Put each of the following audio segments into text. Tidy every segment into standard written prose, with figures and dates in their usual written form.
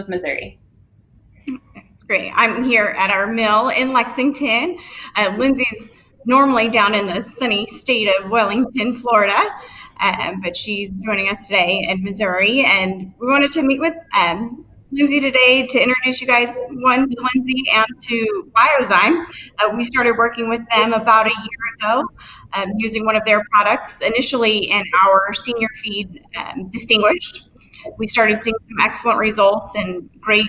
Missouri. It's great. I'm here at our mill in Lexington. Lynsey's normally down in the sunny state of Wellington, Florida, but she's joining us today in Missouri. And we wanted to meet with Lynsey today to introduce you guys, one, to Lynsey and to Biozyme. We started working with them about a year ago using one of their products, initially in our senior feed Distinguished. We started seeing some excellent results and great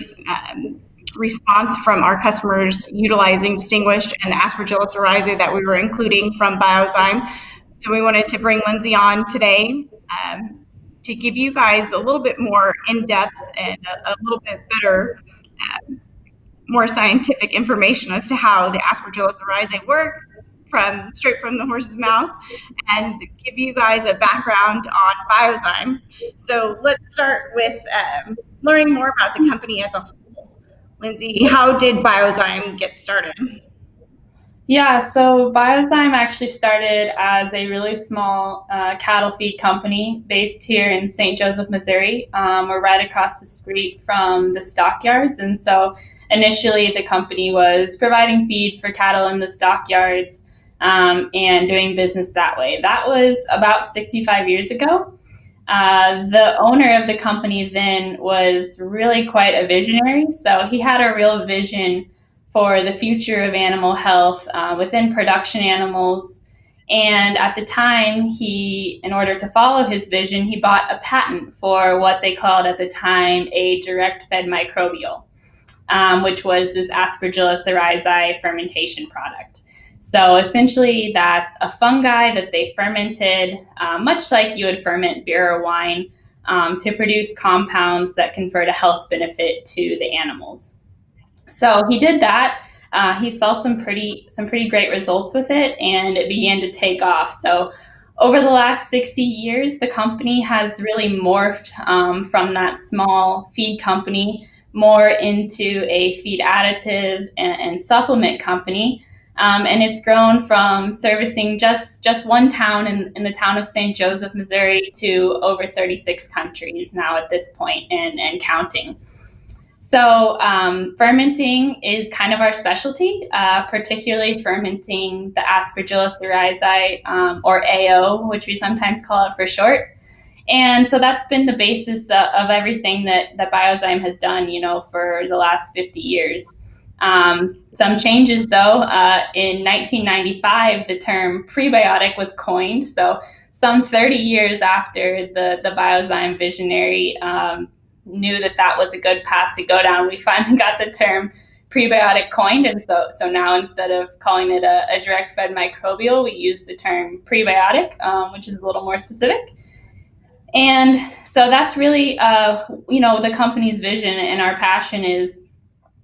response from our customers utilizing Distinguished and the Aspergillus oryzae that we were including from Biozyme. So we wanted to bring Lynsey on today to give you guys a little bit more in-depth and a little bit better, more scientific information as to how the Aspergillus oryzae works straight from the horse's mouth, and give you guys a background on Biozyme. So let's start with learning more about the company as a whole. Lynsey, how did Biozyme get started? Yeah, so Biozyme actually started as a really small cattle feed company based here in St. Joseph, Missouri. We're right across the street from the stockyards. And so initially the company was providing feed for cattle in the stockyards and doing business that way. That was about 65 years ago. The owner of the company then was really quite a visionary. So he had a real vision for the future of animal health within production animals. And at the time, in order to follow his vision, he bought a patent for what they called at the time a direct-fed microbial, which was this Aspergillus oryzae fermentation product. So essentially, that's a fungi that they fermented, much like you would ferment beer or wine, to produce compounds that conferred a health benefit to the animals. So he did that. He saw some pretty great results with it, and it began to take off. So over the last 60 years, the company has really morphed from that small feed company more into a feed additive and supplement company. And it's grown from servicing just one town in the town of St. Joseph, Missouri, to over 36 countries now at this point and counting. So fermenting is kind of our specialty, particularly fermenting the Aspergillus oryzae, or AO, which we sometimes call it for short. And so that's been the basis of everything that Biozyme has done, for the last 50 years. Some changes, though. In 1995, the term prebiotic was coined. So some 30 years after the Biozyme visionary knew that was a good path to go down, we finally got the term prebiotic coined. And so now, instead of calling it a direct-fed microbial, we use the term prebiotic, which is a little more specific. And so that's really, the company's vision, and our passion is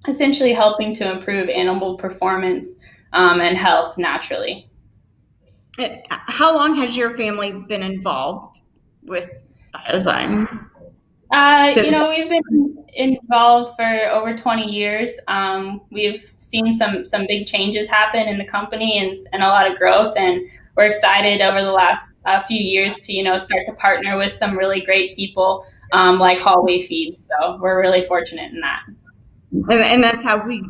essentially helping to improve animal performance and health naturally. How long has your family been involved with Biozyme? We've been involved for over 20 years. We've seen some big changes happen in the company and a lot of growth, and we're excited over the last few years to start to partner with some really great people like Hallway Feeds. So we're really fortunate in that. And that's how we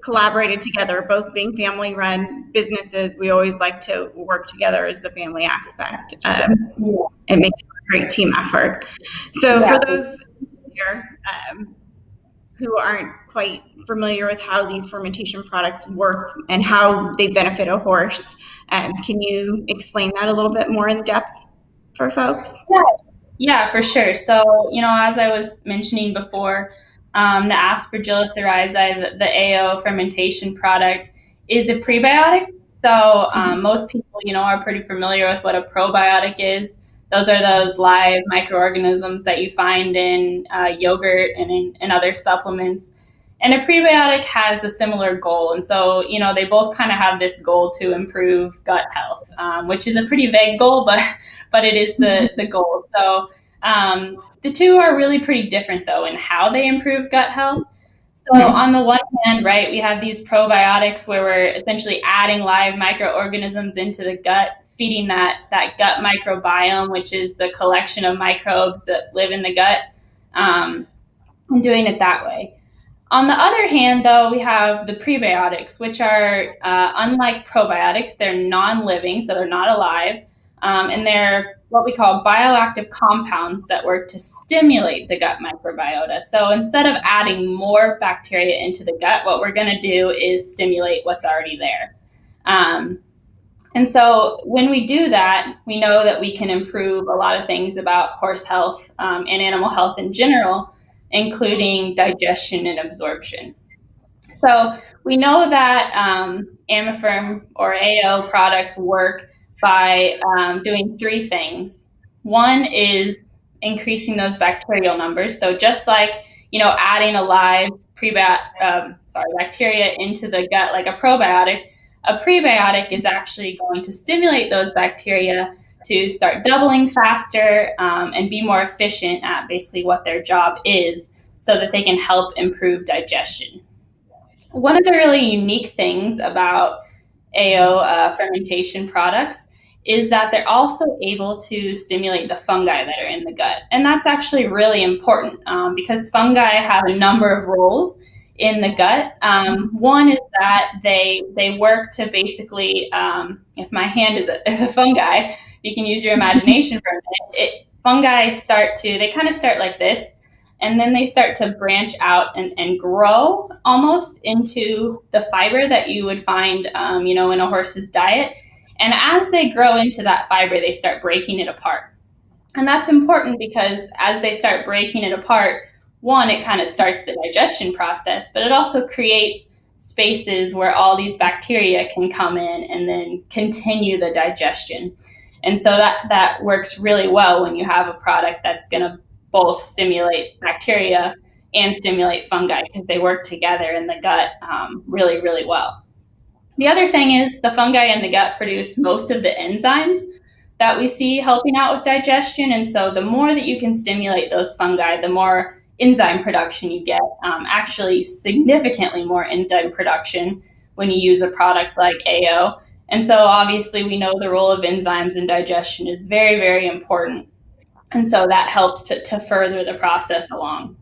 collaborated together, both being family-run businesses. We always like to work together as the family aspect. It makes a great team effort. So for those here who aren't quite familiar with how these fermentation products work and how they benefit a horse, can you explain that a little bit more in depth for folks? Yeah, for sure. So, as I was mentioning before, the Aspergillus oryzae, the AO fermentation product, is a prebiotic. So most people, are pretty familiar with what a probiotic is. Those are those live microorganisms that you find in yogurt and in other supplements. And a prebiotic has a similar goal. And so, they both kind of have this goal to improve gut health, which is a pretty vague goal, but it is the goal. So the two are really pretty different, though, in how they improve gut health. So on the one hand, right, we have these probiotics where we're essentially adding live microorganisms into the gut, feeding that gut microbiome, which is the collection of microbes that live in the gut. and doing it that way. On the other hand, though, we have the prebiotics, which are unlike probiotics, they're non-living, so they're not alive, and they're what we call bioactive compounds that work to stimulate the gut microbiota. So instead of adding more bacteria into the gut, what we're going to do is stimulate what's already there. Um, and so when we do that, we know that we can improve a lot of things about horse health and animal health in general, including digestion and absorption. So we know that Amifirm or AO products work by doing three things. One is increasing those bacterial numbers. So just like adding a live bacteria into the gut like a prebiotic is actually going to stimulate those bacteria to start doubling faster and be more efficient at basically what their job is, so that they can help improve digestion. One of the really unique things about AO fermentation products is that they're also able to stimulate the fungi that are in the gut. And that's actually really important because fungi have a number of roles in the gut. One is that they work to basically, if my hand is a fungi, you can use your imagination for a minute. Fungi they kind of start like this, and then they start to branch out and grow almost into the fiber that you would find, in a horse's diet. And as they grow into that fiber, they start breaking it apart. And that's important because as they start breaking it apart, one, it kind of starts the digestion process, but it also creates spaces where all these bacteria can come in and then continue the digestion. And so that works really well when you have a product that's going to both stimulate bacteria and stimulate fungi, because they work together in the gut really, really well. The other thing is the fungi in the gut produce most of the enzymes that we see helping out with digestion. And so the more that you can stimulate those fungi, the more enzyme production you get, actually significantly more enzyme production when you use a product like AO. And so obviously we know the role of enzymes in digestion is very, very important. And so that helps to further the process along.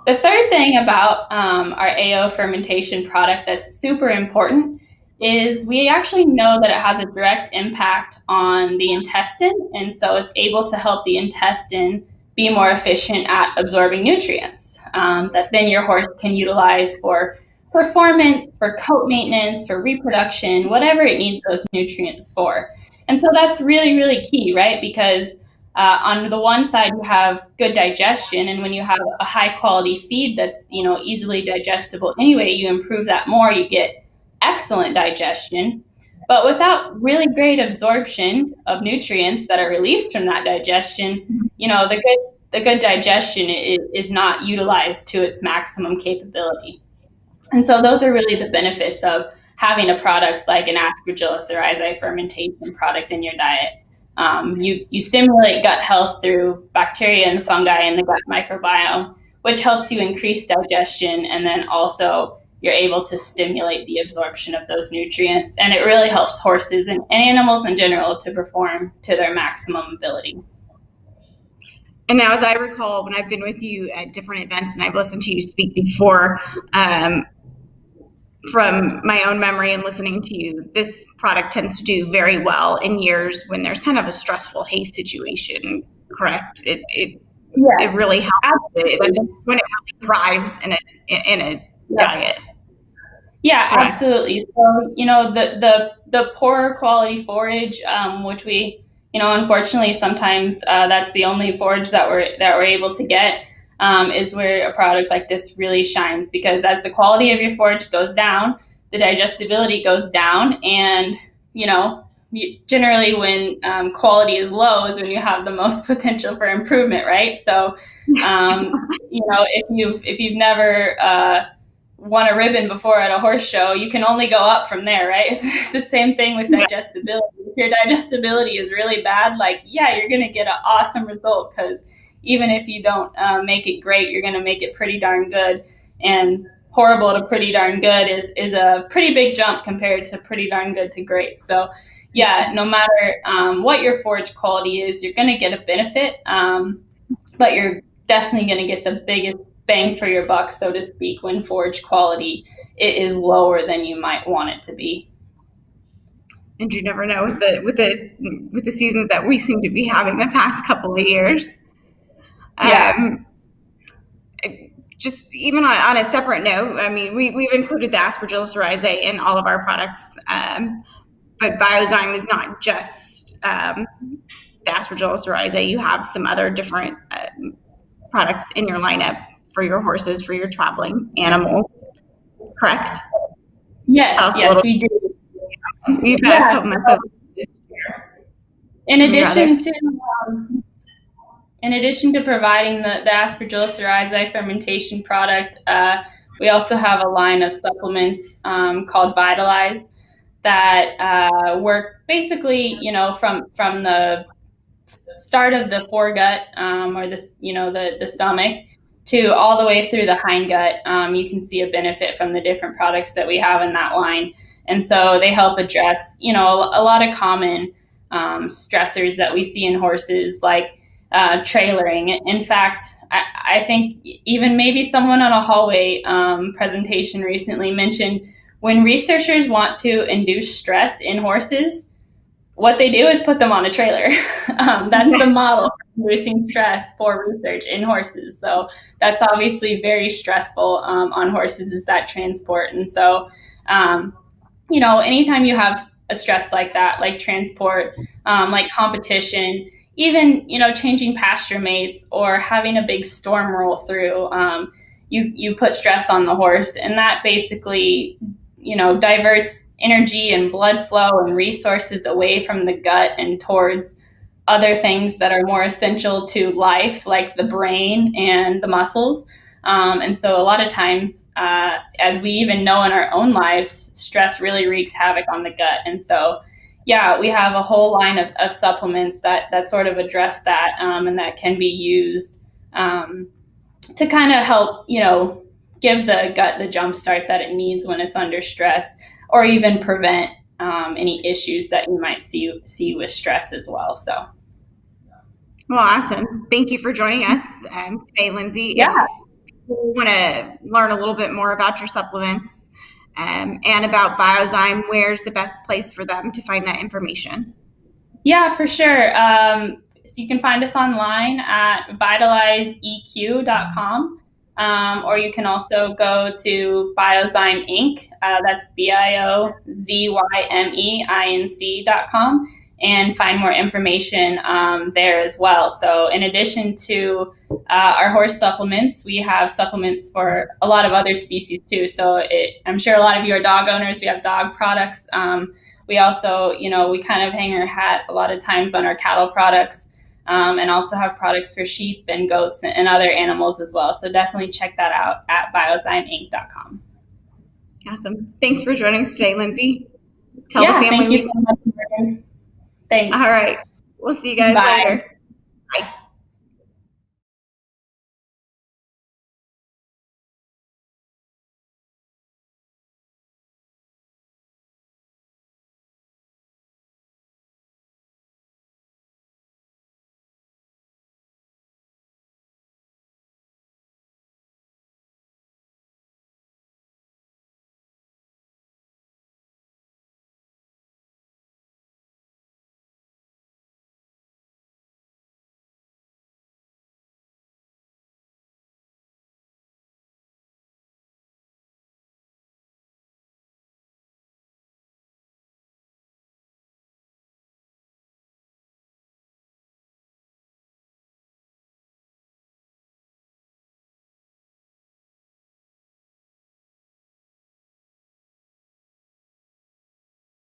The third thing about our AO fermentation product that's super important is we actually know that it has a direct impact on the intestine. And so it's able to help the intestine be more efficient at absorbing nutrients that then your horse can utilize for performance, for coat maintenance, for reproduction, whatever it needs those nutrients for. And so that's really, really key, right? Because on the one side, you have good digestion, and when you have a high quality feed that's easily digestible anyway, you improve that more. You get excellent digestion, but without really great absorption of nutrients that are released from that digestion, the good digestion is not utilized to its maximum capability. And so those are really the benefits of having a product like an Aspergillus oryzae fermentation product in your diet. You stimulate gut health through bacteria and fungi in the gut microbiome, which helps you increase digestion, and then also you're able to stimulate the absorption of those nutrients, and it really helps horses and animals in general to perform to their maximum ability. And now, as I recall, when I've been with you at different events and I've listened to you speak before, from my own memory and listening to you, this product tends to do very well in years when there's kind of a stressful hay situation, correct? It really helps. That's when it really thrives in a diet. Yeah, correct. Absolutely. So, the poor quality forage, which we, unfortunately sometimes that's the only forage that we're able to get, is where a product like this really shines, because as the quality of your forage goes down, the digestibility goes down, and generally when quality is low is when you have the most potential for improvement, right? So if you've never won a ribbon before at a horse show, you can only go up from there, right? It's the same thing with digestibility. If your digestibility is really bad, you're going to get an awesome result, because even if you don't make it great, you're going to make it pretty darn good. And horrible to pretty darn good is a pretty big jump compared to pretty darn good to great. So no matter what your forage quality is, you're going to get a benefit, but you're definitely going to get the biggest bang for your buck, so to speak, when forage quality it is lower than you might want it to be. And you never know with the seasons that we seem to be having the past couple of years. Yeah. Just even on a separate note, I mean, we've included the Aspergillus oryzae in all of our products, but Biozyme is not just the Aspergillus oryzae. You have some other different products in your lineup for your horses, for your traveling animals, correct? Yes, yes, we do. You've got a couple months in addition to in addition to providing the Aspergillus oryzae fermentation product, we also have a line of supplements called Vitalized that work basically, from the start of the foregut or the stomach to all the way through the hindgut. You can see a benefit from the different products that we have in that line, and so they help address a lot of common stressors that we see in horses, like trailering. In fact, I think even maybe someone on a hallway presentation recently mentioned when researchers want to induce stress in horses, what they do is put them on a trailer. That's the model for reducing stress for research in horses. So that's obviously very stressful on horses, is that transport. And so, anytime you have a stress like that, like transport, like competition, even, changing pasture mates or having a big storm roll through, you put stress on the horse, and that basically, diverts energy and blood flow and resources away from the gut and towards other things that are more essential to life, like the brain and the muscles. And so a lot of times, as we even know in our own lives, stress really wreaks havoc on the gut. And so, yeah, we have a whole line of supplements that sort of address that, and that can be used to kind of help, give the gut the jump start that it needs when it's under stress, or even prevent any issues that you might see with stress as well. So. Well, awesome. Thank you for joining us today, Lynsey. Yeah. If people want to learn a little bit more about your supplements and about Biozyme, where's the best place for them to find that information? Yeah, for sure. So you can find us online at vitalizeeq.com, or you can also go to Biozyme Inc. That's BIOZYMEINC.com, and find more information there as well. So in addition to our horse supplements, we have supplements for a lot of other species too. So I'm sure a lot of you are dog owners. We have dog products. We also, we kind of hang our hat a lot of times on our cattle products, and also have products for sheep and goats and other animals as well. So definitely check that out at biozymeinc.com. Awesome. Thanks for joining us today, Lynsey. Tell the family thank you so much. Thanks. All right. We'll see you guys later.